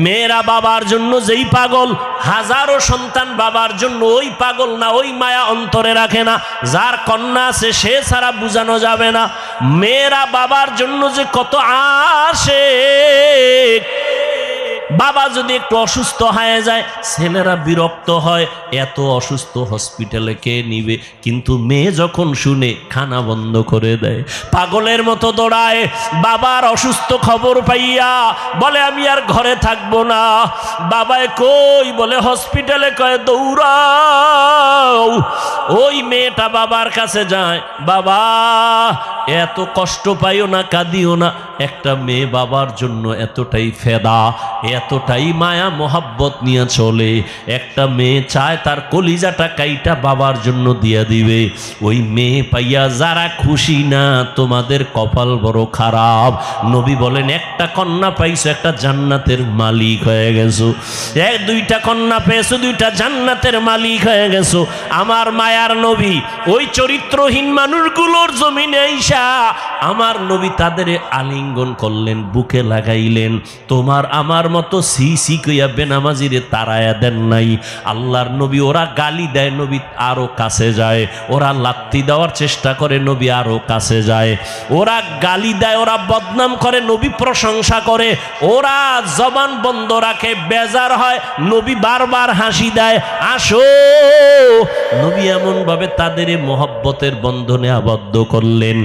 মেয়েরা বাবার জন্য যেই পাগল, হাজারো সন্তান বাবার জন্য ওই পাগল না, ওই মায়া অন্তরে রাখে না। যার কন্যা আছে সে ছাড়া বোঝানো যাবে না। মেয়েরা বাবার জন্য যে কত আশেক। বাবা যদি একটু অসুস্থ হয়ে যায় ছেলেরা বিরক্ত হয়, এত অসুস্থ হসপিটালে কে নিবে, কিন্তু মেয়ে যখন শুনে খানা বন্ধ করে দেয়, পাগলের মতো দৌড়ায়। বাবার অসুস্থ খবর পাইয়া বলে আমি আর ঘরে থাকবো না। বাবায় কই, বলে হসপিটালে, কয় দৌড়াও। ওই মেয়েটা বাবার কাছে যায়, বাবা এত কষ্ট পাইও না, কাঁদিও না। একটা মেয়ে বাবার জন্য এতটাই ফেদা, এতটাই মায়া মোহাব্বত নিয়ে চলে। একটা মেয়ে চায় তার কলিজাটা কাইটা বাবার জন্য দিয়া দিবে। ওই মেয়ে পাইয়া যারা খুশি না, তোমাদের কপাল বড় খারাপ। নবী বলেন একটা কন্যা পাইছো, একটা জান্নাতের মালিক হয়ে গেছো। দুইটা কন্যা পেয়েছো, দুইটা জান্নাতের মালিক হয়ে গেছো। আমার মায়ার নবী ওই চরিত্রহীন মানুষগুলোর জমিনে আইসা আমার নবী তাদের আলিঙ্গন করলেন, বুকে লাগাইলেন। তোমার আমার মতো সি কইয়া বেনামাজিরে তাড়ায়া দেন নাই। আল্লাহর নবী ওরা গালি দেয়, নবী আরো কাছে যায়। ওরা লাত্তি দেওয়ার চেষ্টা করে, নবী আরো কাছে যায়। ওরা গালি দেয়, ওরা বদনাম করে, নবী প্রশংসা করে। ওরা জবান বন্ধ রাখে, বেজার হয়, নবী বারবার হাসি দেয়, আসো। নবী এমন ভাবে তাদের মহব্বতের বন্ধনে আবদ্ধ করলেন।